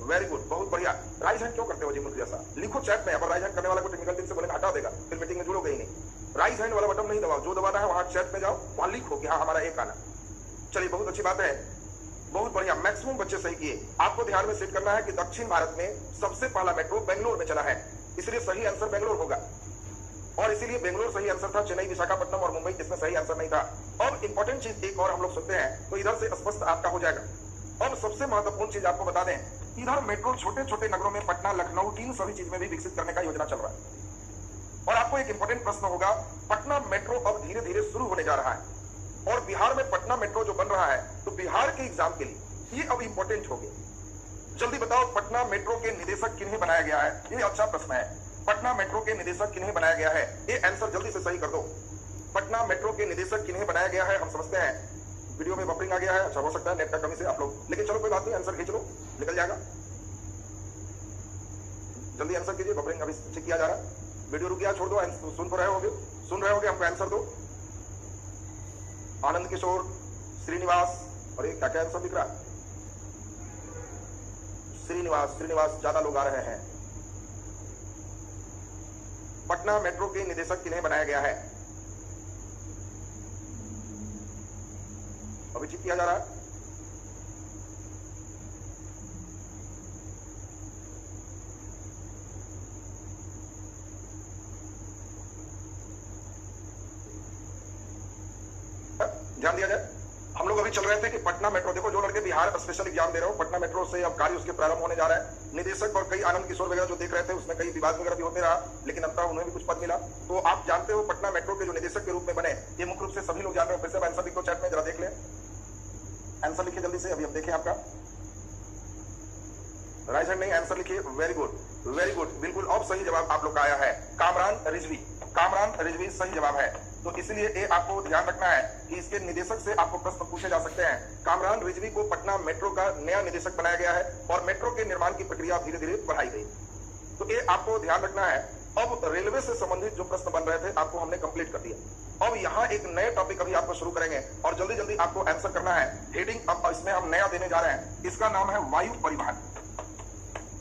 वेरी गुड, बहुत बढ़िया। राइज हैंड क्यों करते हो जी मुझे जैसा? लिखो चैट में, अगर राइज हैंड करने वाला को टेक्निकल टीम से बोलेंगे हटा देगा, फिर मीटिंग में जुड़ोगे ही नहीं। राइज हैंड वाला बटन नहीं दबाओ, जो दबाना है वहां चैट में जाओ, वहां लिखो कि हाँ हमारा एक आना। चलिए बहुत अच्छी बात है, बहुत बढ़िया, मैक्सिमम बच्चे सही किए। आपको ध्यान में सेट करना है कि दक्षिण भारत में सबसे पहला मेट्रो बेंगलोर में चला है, इसलिए सही आंसर बेंगलोर होगा। और इसीलिए बेंगलोर सही आंसर था, चेन्नई, विशाखापट्टनम और मुंबई इसमें सही आंसर नहीं था। अब इंपॉर्टेंट चीज एक और हम लोग सुनते हैं तो इधर से स्पष्ट आपका हो जाएगा। अब सबसे महत्वपूर्ण चीज आपको बता दें, इधर मेट्रो छोटे छोटे नगरों में पटना, लखनऊ, तीन सभी चीज में भी विकसित करने का योजना चल रहा है। और आपको एक इंपॉर्टेंट प्रश्न होगा, पटना मेट्रो अब धीरे धीरे शुरू होने जा रहा है और बिहार में पटना मेट्रो जो बन रहा है, तो बिहार के एग्जाम के लिए ये अब इंपॉर्टेंट हो गया। जल्दी बताओ पटना मेट्रो के निदेशक किन्हें बनाया गया है? ये अच्छा प्रश्न है। पटना मेट्रो के निदेशक किन्हें बनाया गया है? ये आंसर जल्दी से सही कर दो। पटना मेट्रो के निदेशक किन्हें बनाया गया है? हम समझते हैं वीडियो में बफरिंग आ गया है, अच्छा हो सकता है नेट का कमी से आप लोग, लेकिन चलो कोई बात नहीं, आंसर खींच लो, निकल जाएगा। जल्दी आंसर कीजिए, बफरिंग अभी चेक किया जा रहा है। वीडियो रुक गया, छोड़ दो, सुन रहे होगे हमको आंसर दो। आनंद किशोर, श्रीनिवास, और ये क्या क्या आंसर दिख रहा है? श्रीनिवास, ज्यादा लोग आ रहे हैं। पटना मेट्रो के निदेशक किन्हें बनाया गया है? अभी चेक किया जा रहा है। ध्यान दिया जाए, हम लोग अभी चल रहे थे कि पटना मेट्रो, देखो जो लड़के बिहार स्पेशल एग्जाम दे रहे हो, पटना मेट्रो से अब कार्य उसके प्रारंभ होने जा रहा है। निदेशक और कई आनंद किशोर वगैरह जो देख रहे थे उसमें कई विवाद वगैरह भी होते रहा, लेकिन अंततः उन्हें भी कुछ पद मिला। तो आप जानते हो पटना मेट्रो के जो निदेशक के रूप में बने, ये मुख्य रूप से सभी लोग जान रहे हो। फिर से आंसर लिखो चैट में, जरा देख ले, आंसर लिखिए जल्दी से, अभी हम देखें आपका राइट हैंड नहीं, आंसर लिखिए। वेरी गुड, बिल्कुल अब सही जवाब आप लोग का आया है, कामरान रिजवी सही जवाब है। तो इसलिए ये आपको ध्यान रखना है कि इसके निदेशक से आपको प्रश्न पूछे जा सकते हैं। कामरान रिजवी को पटना मेट्रो का नया निदेशक बनाया गया है और मेट्रो के निर्माण की प्रक्रिया धीरे धीरे बढ़ाई गई। तो ये आपको ध्यान रखना है। अब रेलवे से संबंधित जो प्रश्न बन रहे थे आपको हमने कंप्लीट कर दिया। अब यहाँ एक नए टॉपिक अभी आपको शुरू करेंगे और जल्दी जल्दी आपको आंसर करना है। हेडिंग अब इसमें हम नया देने जा रहे हैं, इसका नाम है वायु परिवहन।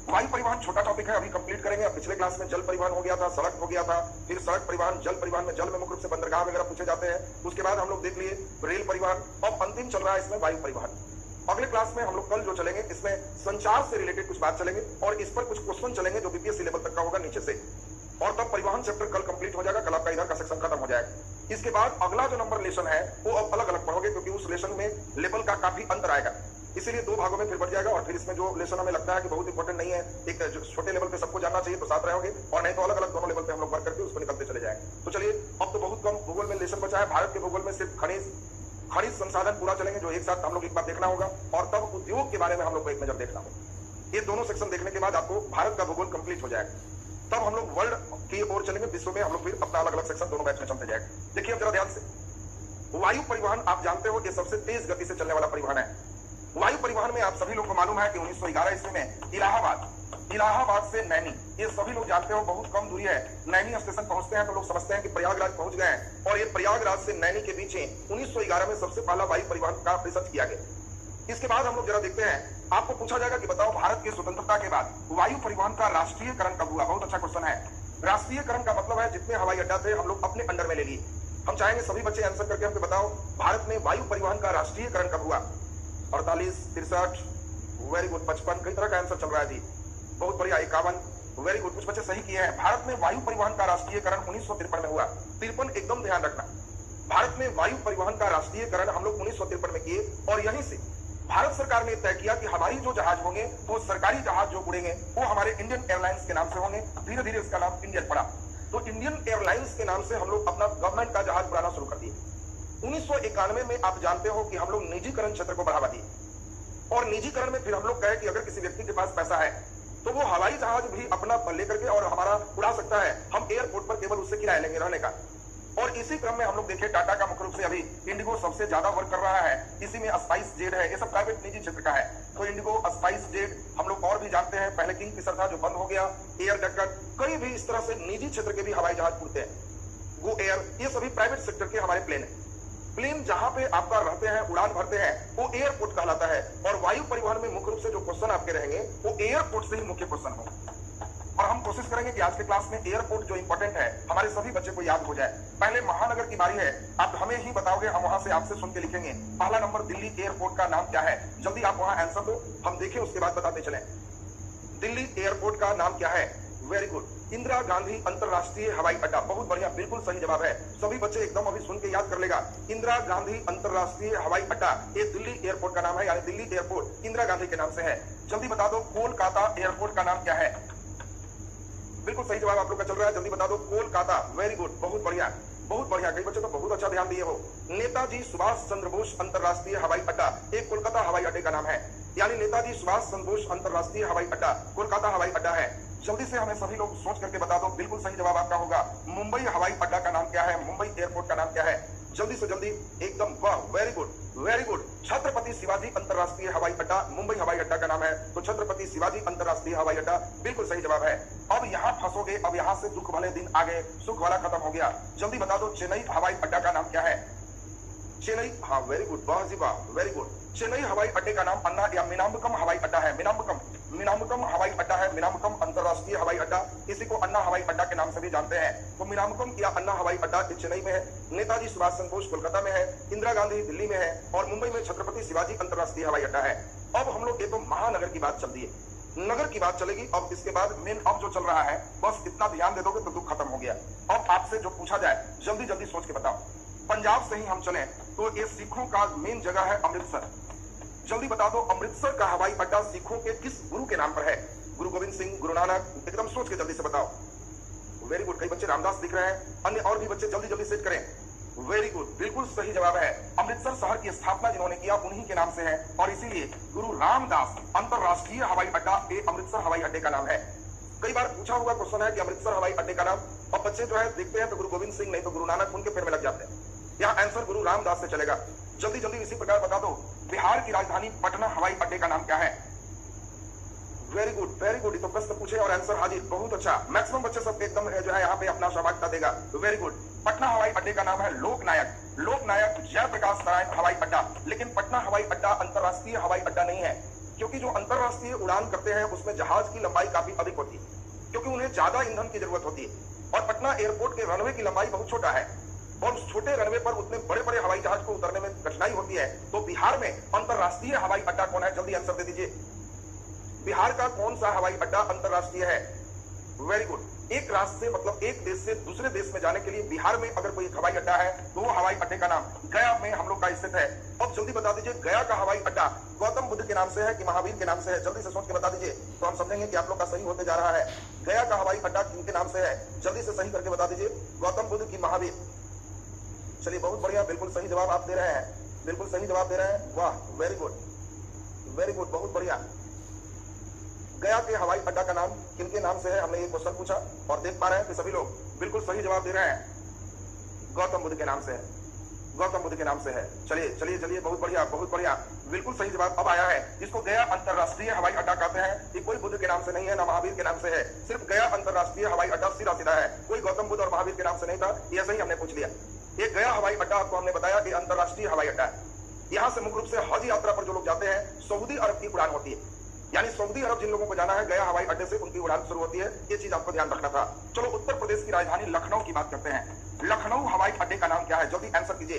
वायु परिवहन छोटा टॉपिक है, अभी कंप्लीट करेंगे। पिछले क्लास में जल परिवहन हो गया था, सड़क हो गया था, फिर सड़क परिवहन, जल परिवहन में जल में मुख्य रूप से बंदरगाह वगैरह पूछे जाते हैं। उसके बाद हम लोग देख लिए रेल परिवहन, अब अंतिम चल रहा है इसमें वायु परिवहन। अगले क्लास में हम लोग कल जो चलेंगे इसमें संचार से रिलेटेड कुछ बात चलेंगे और इस पर कुछ क्वेश्चन चलेंगे जो बीपीएससी लेवल तक का होगा नीचे से, और तब परिवहन चैप्टर कल कंप्लीट हो जाएगा। कल आपका इधर का सेक्शन खत्म हो जाएगा। इसके बाद अगला जो नंबर लेसन है वो अब अलग अलग पढ़ोगे, क्योंकि उस लेसन में लेवल का काफी अंतर आएगा, इसीलिए दो भागों में फिर बढ़ जाएगा। और फिर इसमें जो लेसन हमें लगता है कि बहुत इंपॉर्टेंट नहीं है, एक छोटे लेवल पे सबको जानना चाहिए तो साथ रहोगे, और नहीं तो अलग अलग दोनों लेवल पे हम लोग वर्क करके उसको निकलते चले जाएंगे। तो चलिए, अब तो बहुत कम भूगोल में लेसन बचा है। भारत के भूगोल में सिर्फ खनिज संसाधन पूरा चलेंगे, जो एक साथ हम लोग एक बार देखना होगा, और तब उद्योग के बारे में हम लोग को एक नजर देखना होगा। ये दोनों सेक्शन देखने के बाद आपको भारत का भूगोल कंप्लीट हो जाएगा। तब हम लोग वर्ल्ड की ओर चलेंगे, विश्व में हम लोग फिर अपना अलग अलग सेक्शन दोनों बैच में चलते जाएगा। देखिए अब जरा ध्यान से, वायु परिवहन आप जानते हो ये सबसे तेज गति से चलने वाला परिवहन है। वायु परिवहन में आप सभी लोग को मालूम है कि 1911 ईस्वी में इलाहाबाद से नैनी, ये सभी लोग जानते हो बहुत कम दूरी है। नैनी स्टेशन पहुंचते हैं तो लोग समझते हैं कि प्रयागराज पहुंच गए हैं, और ये प्रयागराज से नैनी के बीच 1911 में सबसे पहला वायु परिवहन का रिसर्च किया गया। इसके बाद हम लोग जरा देखते हैं, आपको पूछा जाएगा कि बताओ भारत की स्वतंत्रता के बाद वायु परिवहन का राष्ट्रीयकरण कब हुआ? बहुत अच्छा क्वेश्चन है। राष्ट्रीयकरण का मतलब है जितने हवाई अड्डा थे हम लोग अपने अंडर में ले लिए। हम चाहेंगे सभी बच्चे आंसर करके हमको बताओ भारत में वायु परिवहन का राष्ट्रीयकरण कब हुआ? 48, 63, वेरी गुड, 55, कई तरह का आंसर चल रहा है जी, बहुत बढ़िया। 51, वेरी गुड, कुछ बच्चे सही किए हैं। भारत में वायु परिवहन का राष्ट्रीयकरण 1953 में हुआ। 53 एकदम ध्यान रखना। भारत में वायु परिवहन का राष्ट्रीयकरण हम लोग 1953 में किए और यहीं से भारत सरकार ने तय किया कि हमारी जो जहाज होंगे वो सरकारी जहाज जो उड़ेंगे वो हमारे इंडियन एयरलाइंस के नाम से होंगे। धीरे धीरे इसका नाम इंडियन पड़ा, तो इंडियन एयरलाइंस के नाम से हम लोग अपना गवर्नमेंट का जहाज उड़ाना शुरू कर दिए। 1991 में आप जानते हो कि हम लोग निजीकरण क्षेत्र को बढ़ावा दिए और निजीकरण में फिर हम लोग कहे कि अगर किसी व्यक्ति के पास पैसा है तो वो हवाई जहाज भी अपना लेकर के और हमारा उड़ा सकता है। हम एयरपोर्ट पर केवल उससे किराया लेंगे रहने का। और इसी क्रम में हम लोग देखें टाटा का मुख्य रूप से अभी इंडिगो सबसे ज्यादा वर्क कर रहा है। इसी में स्पाइस जेट है, ये सब प्राइवेट निजी क्षेत्र का है। तो इंडिगो, स्पाइस जेट, हम लोग और भी जानते हैं, पहले किंग फिशर था जो बंद हो गया, एयर डक्कट, कई भी इस तरह से निजी क्षेत्र के भी हवाई जहाज उड़ते हैं। गो एयर, ये सभी प्राइवेट सेक्टर के हमारे प्लेन है। प्लेन जहां पे आपका रहते हैं, उड़ान भरते हैं, वो एयरपोर्ट कहलाता है। और वायु परिवहन में मुख्य रूप से जो क्वेश्चन आपके रहेंगे वो एयरपोर्ट से ही मुख्य क्वेश्चन हो। और हम कोशिश करेंगे कि आज के क्लास में एयरपोर्ट जो इंपॉर्टेंट है हमारे सभी बच्चे को याद हो जाए। पहले महानगर की बारी है, आप हमें ही बताओगे, हम वहां से आपसे सुन के लिखेंगे। पहला नंबर, दिल्ली एयरपोर्ट का नाम क्या है? जल्दी आप वहां आंसर दो, हम देखें उसके बाद बताते चलें। दिल्ली एयरपोर्ट का नाम क्या है? वेरी गुड, इंदिरा गांधी अंतरराष्ट्रीय हवाई अड्डा। बहुत बढ़िया, बिल्कुल सही जवाब है। सभी बच्चे एकदम अभी सुन के याद कर लेगा। इंदिरा गांधी अंतरराष्ट्रीय हवाई अड्डा, ये दिल्ली एयरपोर्ट का नाम है, यानी दिल्ली एयरपोर्ट इंदिरा गांधी के नाम से है। जल्दी बता दो, कोलकाता एयरपोर्ट का नाम क्या है? बिल्कुल सही जवाब आप लोग का चल रहा है, जल्दी बता दो, कोलकाता। वेरी गुड, बहुत बढ़िया, बहुत बढ़िया। कई बच्चे तो बहुत अच्छा ध्यान दिए हो। नेताजी सुभाष चंद्र बोस अंतरराष्ट्रीय हवाई अड्डा, एक कोलकाता हवाई अड्डे का नाम है, यानी नेताजी सुभाष चंद्र बोस अंतरराष्ट्रीय हवाई अड्डा कोलकाता हवाई अड्डा है। जल्दी से हमें सभी लोग सोच करके बता दो, बिल्कुल सही जवाब आपका होगा। मुंबई हवाई अड्डा का नाम क्या है? मुंबई एयरपोर्ट का नाम क्या है? जल्दी से जल्दी, एकदम वाह, very good, very good. Chhatrapati Shivaji अंतरराष्ट्रीय हवाई अड्डा मुंबई हवाई अड्डा का नाम है, तो छत्रपति शिवाजी अंतरराष्ट्रीय हवाई अड्डा बिल्कुल सही जवाब है। अब यहाँ फंसोगे, अब यहाँ से दुख भले दिन आ गए, सुख वाला खत्म हो गया। जल्दी बता दो, चेन्नई हवाई अड्डा का नाम क्या है? चेन्नई, हाँ वेरी गुड, वाह जी वाह, वेरी गुड। चेन्नई हवाई अड्डे का नाम अन्ना या मीनाम्बकम हवाई अड्डा है। मीनाम्बकम हवाई अड्डा है, मीनाम्बकम अंतरराष्ट्रीय हवाई अड्डा, इसी को अन्ना हवाई अड्डा के नाम से भी जानते हैं। तो मीनाम्बकम या अन्ना हवाई अड्डा चेन्नई में है, नेताजी सुभाष चंद्र बोस कोलकाता में है, इंदिरा गांधी दिल्ली में है और मुंबई में छत्रपति शिवाजी अंतरराष्ट्रीय हवाई अड्डा है। अब हम लोग, ये तो महानगर की बात चल रही है, नगर की बात चलेगी। अब इसके बाद मेन अब जो चल रहा है, बस इतना ध्यान दे दोगे तो दुख खत्म हो गया। अब आपसे जो पूछा जाए जल्दी जल्दी सोच के बताओ। पंजाब से ही हम चलें तो ये सिखों का मेन जगह है अमृतसर। जल्दी बता दो, अमृतसर का हवाई अड्डा सिखों के किस गुरु के नाम पर है? गुरु गोविंद सिंह, गुरु नानक, एकदम सोच के जल्दी से बताओ। वेरी गुड, कई बच्चे रामदास दिख रहे हैं, अन्य और भी बच्चे जल्दी जल्दी सेट करें। वेरी गुड, बिल्कुल सही जवाब है। अमृतसर शहर की स्थापना जिन्होंने किया उन्हीं के नाम से है और इसीलिए गुरु रामदास अंतरराष्ट्रीय हवाई अड्डा ये अमृतसर हवाई अड्डे का नाम है। कई बार पूछा हुआ क्वेश्चन है कि अमृतसर हवाई अड्डे का नाम, और बच्चे जो है देखते हैं तो गुरु गोविंद सिंह नहीं तो गुरु नानक, उनके पैर में लग जाते हैं। यहाँ आंसर गुरु रामदास से चलेगा। जल्दी जल्दी इसी प्रकार बता दो, बिहार की राजधानी पटना हवाई अड्डे का नाम क्या है? Very good, very good. तो प्रश्न पूछे और आंसर हाजिर, बहुत अच्छा। मैक्सिमम बच्चे सब एकदम जो है यहाँ पे अपना सहभागिता देगा। Very good. पटना हवाई अड्डे का नाम है लोकनायक, लोकनायक जयप्रकाश नारायण हवाई अड्डा। लेकिन पटना हवाई अड्डा अंतरराष्ट्रीय हवाई अड्डा नहीं है, क्योंकि जो अंतरराष्ट्रीय उड़ान करते हैं उसमें जहाज की लंबाई काफी अधिक होती है, क्योंकि उन्हें ज्यादा ईंधन की जरूरत होती है। और पटना एयरपोर्ट के रनवे की लंबाई बहुत छोटा है और उस छोटे रनवे पर उतने बड़े बड़े हवाई जहाज को उतरने में कठिनाई होती है। तो बिहार में अंतरराष्ट्रीय हवाई अड्डा कौन है? जल्दी आंसर दे दीजिए। बिहार का कौन सा हवाई अड्डा अंतरराष्ट्रीय है? Very good. एक राष्ट्र से मतलब एक देश से दूसरे देश में जाने के लिए बिहार में अगर कोई हवाई अड्डा है तो वो हवाई अड्डे का नाम गया में हम लोग का स्थित है। अब जल्दी बता दीजिए, गया का हवाई अड्डा गौतम बुद्ध के नाम से है कि महावीर के नाम से है? जल्दी से सोच के बता दीजिए तो हम समझेंगे कि आप लोग का सही होते जा रहा है। गया का हवाई अड्डा किनके नाम से है? जल्दी से सही करके बता दीजिए, गौतम बुद्ध की महावीर? चलिए बहुत बढ़िया, बिल्कुल सही जवाब आप दे रहे हैं, बिल्कुल सही जवाब दे रहे हैं, वाह वेरी गुड, वेरी गुड, बहुत बढ़िया। गया के हवाई अड्डा का नाम किनके नाम से है? हमने ये क्वेश्चन पूछा और देख पा रहे हैं कि सभी लोग बिल्कुल सही जवाब दे रहे हैं, गौतम बुद्ध के नाम से है, गौतम बुद्ध के नाम से है। चलिए चलिए चलिए, बहुत बढ़िया, बहुत बढ़िया, बिल्कुल सही जवाब अब आया है। इसको गया अंतरराष्ट्रीय हवाई अड्डा कहते हैं। ये कोई बुद्ध के नाम से नहीं है, ना महावीर के नाम से है, सिर्फ गया अंतरराष्ट्रीय हवाई अड्डा सीधा सीधा है, कोई गौतम बुद्ध और महावीर के नाम से नहीं था। ये सही हमने पूछ लिया। ये गया हवाई अड्डा आपको हमने बताया कि अंतरराष्ट्रीय हवाई अड्डा है। यहाँ से मुख्य रूप से हज यात्रा पर जो लोग जाते हैं सऊदी अरब की उड़ान होती है, यानी सऊदी अरब जिन लोगों को जाना है गया हवाई अड्डे से उनकी उड़ान शुरू होती है। ये चीज आपको ध्यान रखना था। चलो उत्तर प्रदेश की राजधानी लखनऊ की बात करते हैं। लखनऊ हवाई अड्डे का नाम क्या है? जल्दी आंसर कीजिए।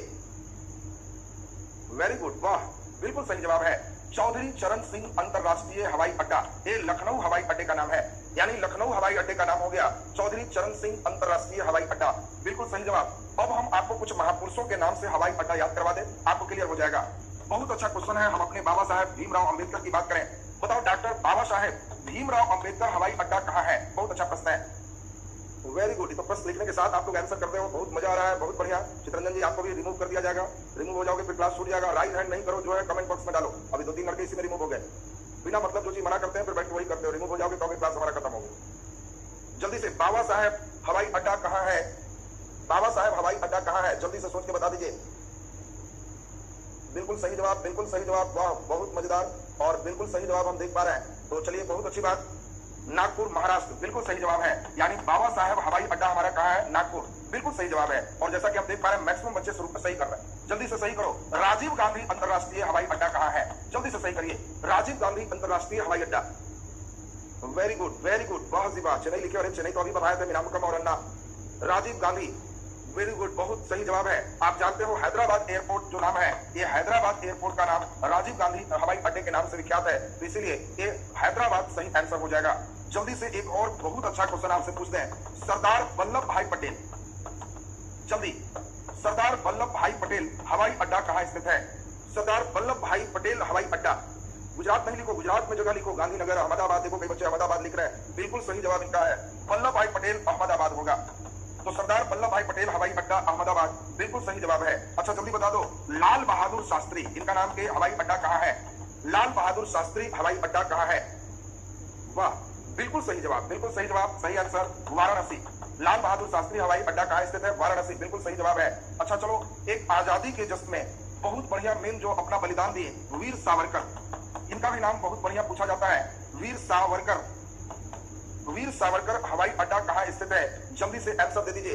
वेरी गुड, वाह बिल्कुल सही जवाब है, चौधरी चरण सिंह अंतरराष्ट्रीय हवाई अड्डा। ये लखनऊ हवाई अड्डे का नाम है, यानी लखनऊ हवाई अड्डे का नाम हो गया चौधरी चरण सिंह अंतरराष्ट्रीय हवाई अड्डा। बिल्कुल सही जवाब। अब हम आपको कुछ महापुरुषों के नाम से हवाई अड्डा याद करवा दें, आपको क्लियर हो जाएगा। बहुत अच्छा क्वेश्चन है। हम अपने बाबा साहेब भीमराव अंबेडकर की बात करें, बताओ डॉक्टर बाबा साहेब भीमराव अंबेडकर हवाई अड्डा कहाँ है? बहुत अच्छा प्रश्न है, वेरी गुड। तो प्रश्न लिखने के साथ आप लोग आंसर करते हो, बहुत मजा आ रहा है, बहुत बढ़िया। चित्रंजन जी आपको भी रिमूव कर दिया जाएगा, रिमूव हो जाओगे फिर क्लास छूट जाएगा। राइट हैंड नहीं करो, जो है कमेंट बॉक्स में डालो। अभी 2-3 लड़के इसी में रिमूव हो गए, बिना मतलब जो चीज मना करते हैं फिर बैठ के वही करते हो। रिमूव हो जाओगे तो क्लास हमारा खत्म हो गया। जल्दी से बाबा साहेब हवाई अड्डा कहाँ है? बाबा साहेब हवाई अड्डा कहाँ है? जल्दी से सोच के बता दीजिए। बिल्कुल सही जवाब, बिल्कुल सही जवाब, वाह बहुत मजेदार और बिल्कुल सही जवाब हम देख पा रहे हैं। तो चलिए बहुत अच्छी बात, नागपुर महाराष्ट्र बिल्कुल सही जवाब है। यानी बाबा साहेब हवाई अड्डा हमारा कहाँ है? नागपुर, बिल्कुल सही जवाब है। और जैसा कि आप देख पा रहे हैं मैक्सिमम बच्चे सही कर रहे हैं, जल्दी से सही करो। राजीव गांधी अंतरराष्ट्रीय हवाई अड्डा कहाँ है? जल्दी से सही करिए। राजीव गांधी अंतरराष्ट्रीय हवाई अड्डा, वेरी गुड वेरी गुड, बहुत सी बात। चेन्नई लिखे, और चेन्नई तो अभी बताया थे, मीनामुकम और अन्ना। राजीव गांधी, वेरी गुड, बहुत सही जवाब है। आप जानते हो हैदराबाद एयरपोर्ट जो नाम है, ये हैदराबाद एयरपोर्ट का नाम राजीव गांधी हवाई अड्डे के नाम से विख्यात है, तो इसीलिए ये हैदराबाद सही आंसर हो जाएगा। जल्दी से एक और बहुत अच्छा क्वेश्चन आपसे पूछते हैं। सरदार वल्लभ भाई पटेल, जल्दी, सरदार वल्लभ भाई पटेल हवाई अड्डा कहाँ स्थित है? सरदार वल्लभ भाई पटेल हवाई अड्डा, गुजरात नहीं लिखो, गुजरात में जगह लिखो, गांधीनगर, अहमदाबाद। देखो कई बच्चे अहमदाबाद लिख रहे हैं, बिल्कुल सही जवाब इनका है वल्लभ भाई पटेल, अहमदाबाद होगा। तो सरदार वल्लभ भाई पटेल हवाई अड्डा अहमदाबाद, बिल्कुल सही जवाब है। अच्छा जल्दी बता दो, लाल बहादुर शास्त्री, इनका नाम के हवाई अड्डा कहाँ है? लाल बहादुर शास्त्री हवाई अड्डा कहाँ है? वाह, बिल्कुल सही जवाब, बिल्कुल सही जवाब, सही आंसर वाराणसी। लाल बहादुर शास्त्री हवाई अड्डा कहाँ स्थित है? वाराणसी, बिल्कुल सही जवाब है। अच्छा चलो, एक आजादी के जश्न में बहुत बढ़िया मेन जो अपना बलिदान दिए, वीर सावरकर, इनका भी नाम बहुत बढ़िया पूछा जाता है, वीर सावरकर। वीर सावरकर हवाई अड्डा कहाँ स्थित है? जल्दी से आंसर दे दीजिए।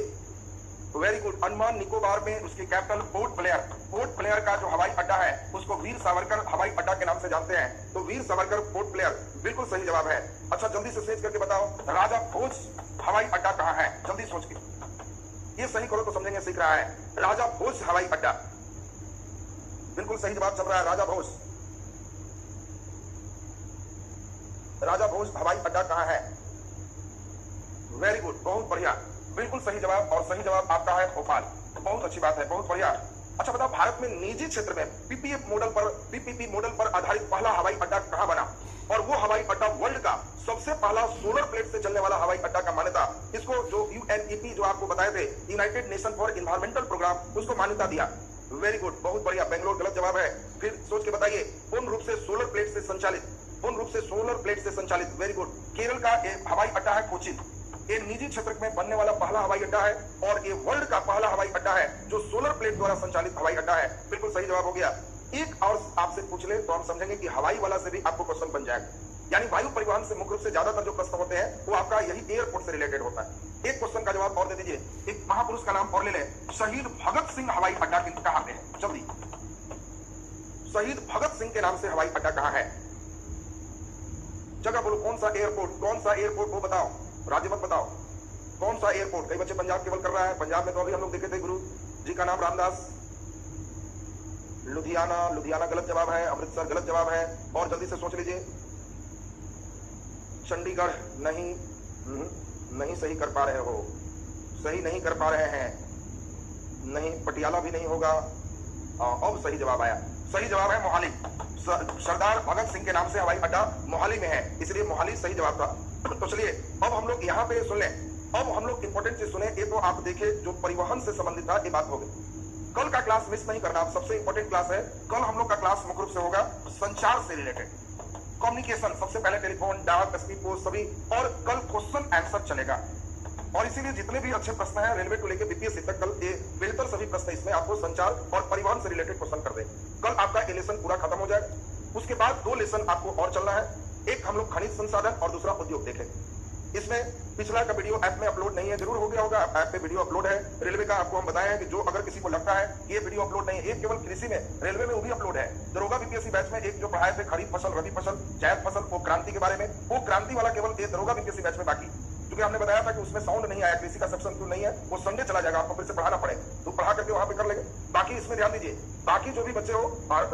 वेरी गुड, अंडमान निकोबार में उसकी capital port Blair, port Blair का जो हवाई अड्डा है उसको वीर सावरकर हवाई अड्डा के नाम से जानते हैं, तो वीर सावरकर पोर्ट ब्लेयर, बिल्कुल सही जवाब है। अच्छा जल्दी से सोच करके बताओ, राजा भोज हवाई अड्डा कहाँ है? जल्दी सोच के, ये सही करो तो समझेंगे सीख रहा है। राजा भोज हवाई अड्डा, बिल्कुल सही जवाब चल रहा है, राजा भोज। राजा भोज हवाई अड्डा कहाँ है? वेरी गुड, बहुत बढ़िया, बिल्कुल सही जवाब। और सही जवाब आपका है भोपाल, बहुत अच्छी बात है, बहुत बढ़िया। अच्छा बताओ, भारत में निजी क्षेत्र में पीपीएफ मॉडल पर, पीपीपी मॉडल पर आधारित पहला हवाई अड्डा कहां बना? और वो हवाई अड्डा वर्ल्ड का सबसे पहला सोलर प्लेट से चलने वाला हवाई अड्डा का मान्यता, इसको जो यूएनईपी जो आपको बताए थे, United Nation for environmental programme, उसको मान्यता दिया। वेरी गुड, बहुत बढ़िया। बेंगलोर गलत जवाब है, फिर सोच के बताइए। पूर्ण रूप से सोलर प्लेट से संचालित, पूर्ण रूप से सोलर प्लेट से संचालित, वेरी गुड। केरल का हवाई अड्डा है कोचिन, ये निजी क्षेत्र में बनने वाला पहला हवाई अड्डा है और ये वर्ल्ड का पहला हवाई अड्डा है जो सोलर प्लेट द्वारा संचालित हवाई अड्डा है, बिल्कुल सही जवाब हो गया। एक और आपसे पूछ ले तो हम समझेंगे कि हवाई वाला से भी आपको क्वेश्चन बन जाएगा। यानी वायु परिवहन से मुख्य रूप से ज्यादातर जो प्रश्न होते हैं वो आपका यही एयरपोर्ट से रिलेटेड होता है। एक क्वेश्चन का जवाब और दे दीजिए, एक महापुरुष का नाम और ले लें। शहीद भगत सिंह हवाई अड्डा कहाँ पे है? जल्दी, शहीद भगत सिंह के नाम से हवाई अड्डा कहाँ है? जगह बोलो, कौन सा एयरपोर्ट, कौन सा एयरपोर्ट वो बताओ, राज्य मत बताओ, कौन सा एयरपोर्ट। कई बच्चे पंजाब केवल कर रहा है, पंजाब में तो अभी हम लोग देखे थे गुरु जी का नाम रामदास। लुधियाना, लुधियाना गलत जवाब है। अमृतसर गलत जवाब है। और जल्दी से सोच लीजिए, चंडीगढ़ नहीं, नहीं सही कर पा रहे हो, सही नहीं कर पा रहे हैं, नहीं, पटियाला भी नहीं होगा। अब सही जवाब आया, सही जवाब है मोहाली। सरदार भगत सिंह के नाम से हवाई अड्डा मोहाली में है, इसलिए मोहाली सही जवाब था। तो चलिए अब हम लोग यहाँ पे सुन लें, अब हम लोग इंपॉर्टेंट चीज सुने। ये तो आप देखे जो परिवहन से संबंधित था, ये बात हो गई। कल का क्लास मिस नहीं करना, सबसे इंपॉर्टेंट क्लास है। कल हम लोग का क्लास मुख्य रूप से होगा संचार से रिलेटेड, कम्युनिकेशन, सबसे पहले टेलीफोन, डाक, स्पीड पोस्ट सभी, और कल क्वेश्चन आंसर चलेगा। और इसीलिए जितने भी अच्छे प्रश्न हैं रेलवे को लेकर बीपीएससी तक, कल ये बेहतर सभी प्रश्न इसमें आपको संचार और परिवहन से रिलेटेड क्वेश्चन कर दें। कल आपका ये लेसन पूरा खत्म हो जाएगा। उसके बाद 2 लेसन आपको और चलना है, एक हम लोग खनिज संसाधन और दूसरा उद्योग देखेंगे। इसमें पिछला का वीडियो ऐप में अपलोड नहीं है, जरूर हो गया होगा, ऐप पे वीडियो अपलोड है। रेलवे का आपको हम बताए हैं कि जो अगर किसी को लगता है कि ये वीडियो अपलोड नहीं है, ये केवल कृषि में, रेलवे में वो भी अपलोड है। दरोगा बीपीएससी बैच में एक जो पढ़ाए थे खरीफ फसल, रबी फसल, जायद फसल, वो क्रांति के बारे में, वो क्रांति वाला केवल ये दरोगा बीपीएससी बैच में बाकी, क्योंकि हमने बताया था कि उसमें साउंड नहीं आया, कृषि का सेक्शन क्यों नहीं है, वो संडे चला जाएगा, आपको फिर से पढ़ाना पड़े तो पढ़ा करके वहां पे कर लेंगे। बाकी इसमें ध्यान दीजिए, बाकी जो भी बच्चे हो, हर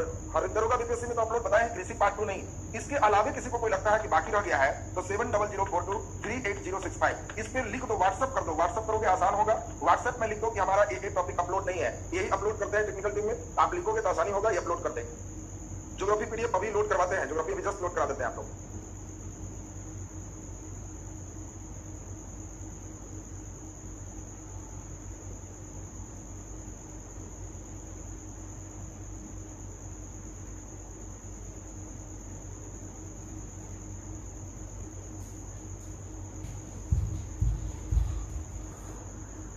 दरोगा बीपीएससी में तो आप लोग बताए हैं कृषि पार्ट 2 नहीं, इसके अलावे किसी को कोई लगता है कि बाकी रह गया है तो 7004238065 इस पे लिख दो, व्हाट्सएप कर दो। व्हाट्सएप करोगे आसान होगा, व्हाट्सएप में लिख दो कि हमारा ये टॉपिक अपलोड नहीं है, यही अपलोड करते हैं टेक्निकल टीम में, आप लिखोगे तो आसानी होगा, ये अपलोड करते हैं। ज्योग्राफी पीडीएफ अभी लोड करवाते हैं, ज्योग्राफी अभी जस्ट लोड करा देते हैं आप लोग।